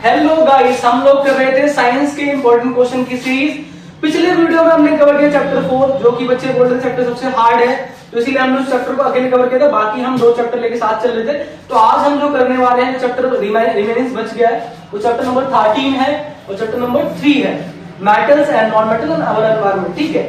Hello guys, हम लोग कर रहे थे साइंस के इंपॉर्टेंट क्वेश्चन की सीरीज। पिछले वीडियो में हमने कवर किया चैप्टर 4, जो कि बच्चे बोल रहे थे चैप्टर सबसे हार्ड है, तो इसीलिए हमने उस चैप्टर को अकेले कवर किया था। बाकी हम 2 चैप्टर लेके साथ चल रहे थे। तो आज हम जो करने वाले हैं, चैप्टर रिमेनिंग बच गया है, वो चैप्टर नंबर 13 है और चैप्टर नंबर 3 है, metals and non metal in our environment. ठीक है,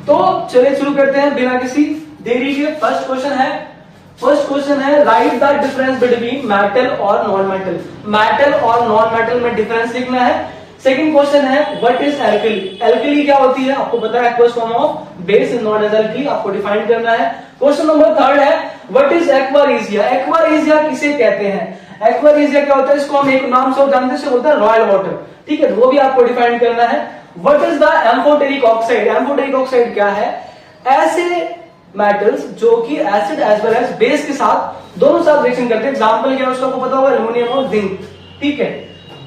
तो चलिए शुरू करते हैं बिना किसी देरी के। फर्स्ट क्वेश्चन है right the difference between metal और नॉन मेटल। मेटल और नॉन मेटल में डिफरेंस लिखना है। सेकंड क्वेश्चन है व्हाट इज एल्कली। एल्कली क्या होती है आपको पता है, aqueous form of base is known as alkali, आपको डिफाइन करना है। क्वेश्चन नंबर 3 है व्हाट इज एक्वारेजिया। एक्वारेजिया किसे कहते हैं? एक्वारेजिया क्या होता है, इसको हम एक नाम से जानते हैं, बोलते हैं रॉयल वाटर। ठीक है, वो भी आपको डिफाइन करना है। What is the amphoteric oxide. Amphoteric oxide क्या है? ऐसे मेटल्स जो कि acid as well as base के साथ दोनों साथ रिएक्शन करते हैं। एग्जांपल क्या है उसका आपको पता होगा, एल्युमिनियम और जिंक। ठीक है,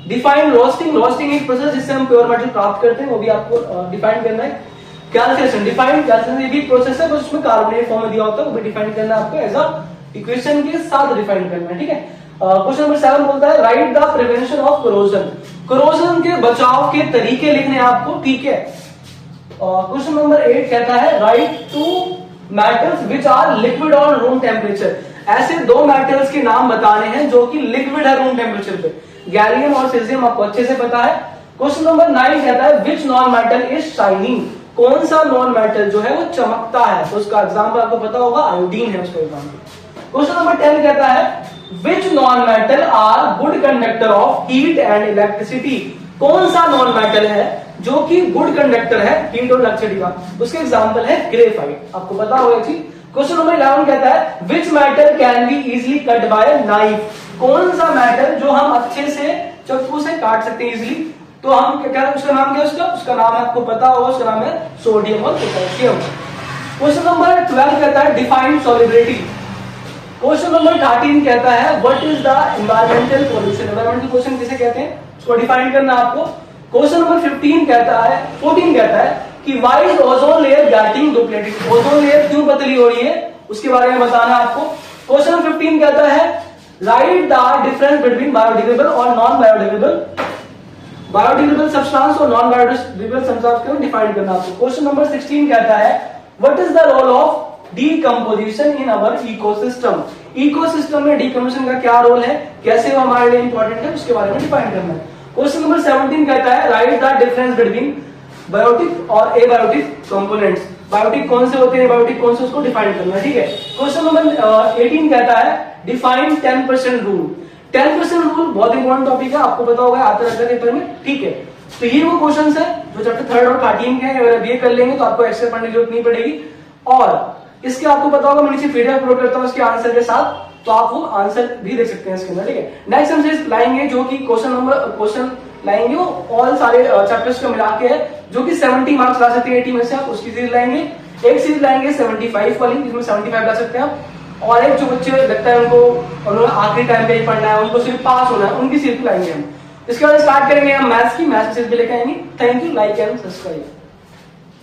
डिफाइन रोस्टिंग। रोस्टिंग एक प्रोसेस जिससे हम प्योर मेटल प्राप्त करते हैं, वो भी आपको डिफाइन करना है। कैल्कुलेशन, डिफाइन कैल्कुलेशन भी प्रोसेस है, बस उसमें कार्बोनेट फॉर्म में दिया होता है, वो भी डिफाइन करना है आपको एज अ इक्वेशन के साथ डिफाइन करना है। ठीक है, क्वेश्चन नंबर 7 बोलता है right the prevention of corrosion. Corrosion के बचाव के तरीके लिखने हैं आपको। ठीक है, क्वेश्चन नंबर 8 कहता है write two metals which are liquid on room temperature. ऐसे 2 मेटल्स के नाम बताने हैं जो कि लिक्विड है रूम टेम्परेचर पे। गैलियम और सिलियम आपको अच्छे से पता है। क्वेश्चन नंबर 9 कहता है which non metal is shining. कौन सा नॉन मेटल जो है वो चमकता है, तो उसका एग्जांपल आपको पता होगा, आयोडीन है उसका एग्जांपल। क्वेश्चन नंबर 10 कहता है which non metal are good conductor of heat and electricity. कौन सा नॉन मेटल है जो कि गुड कंडक्टर है हीट और इलेक्ट्रिसिटी का, उसके एग्जांपल है ग्रेफाइट, आपको पता होगा जी। क्वेश्चन नंबर 11 कहता है which metal can be easily cut by knife. कौन सा मेटल जो हम अच्छे से चाकू से काट सकते हैं इजीली, तो हम क्या, उसका नाम क्या है? उसका नाम आपको पता होगा, उसका नाम है सोडियम और पोटेशियम। क्वेश्चन नंबर 12 कहता है डिफाइन सॉल्युबिलिटी। क्वेश्चन नंबर 13 कहता है what is the environmental pollution. Environmental pollution किसे कहते हैं, उसको डिफाइन करना आपको। क्वेश्चन नंबर 14 कहता है कि why is ozone layer getting depleted. Ozone layer क्यों पतली हो रही है, उसके बारे में बताना है आपको। क्वेश्चन नंबर 15 कहता है right the difference between biodegradable और नॉन बायोडिग्रेडेबल। बायोडिग्रेडेबल सब्सटेंस और नॉन बायोडिग्रेडेबल सब्सटेंस को डिफाइन करना आपको। क्वेश्चन नंबर 16 कहता है what is the role of decomposition in our ecosystem. Ecosystem में डीकंपोजिशन का क्या रोल है, कैसे वो हमारे लिए इंपॉर्टेंट है, उसके बारे में डिफाइन करना है। क्वेश्चन नंबर 17 कहता है right the difference between biotic और एबायोटिक कंपोनेंट्स। बायोटिक कौन से होते हैं, एबायोटिक कौन से, उसको डिफाइन करना है। ठीक है, क्वेश्चन नंबर 18 कहता है डिफाइन 10% रूल। 10% रूल बहुत इंपॉर्टेंट टॉपिक है, आपको पता होगा, आता रहता है पेपर में। ठीक है, तो ये वो क्वेश्चंस है जो चैप्टर 3 और 13 के हैं। अगर आप ये कर लेंगे तो आपको एक्स्ट्रा पढ़ने की जरूरत नहीं पड़ेगी। और इसके आपको पता होगा, मैं नीचे पीडीएफ अपलोड करता हूं इसके आंसर के साथ, तो आप वो आंसर भी देख सकते हैं इसके अंदर। ठीक है, नेक्स्ट हम सीरीज लाएंगे जो कि क्वेश्चन लाएंगे वो ऑल सारे चैप्टर्स को मिला के है, जो कि 70 मार्क्स ला सकते हैं 80 में से, आप उसकी सीरीज लाएंगे। एक सीरीज लाएंगे 75 वाली, जिसमें 75 ला सकते हैं आप। और एक जो बच्चे लगता है उनको आखिरी टाइम पे ही पढ़ना है, उनको सिर्फ पास होना है, उनकी सीरीज लाएंगे हम। इसके बाद स्टार्ट करेंगे हम मैथ्स की सीरीज भी लेके आएंगे। Thank you, like and subscribe.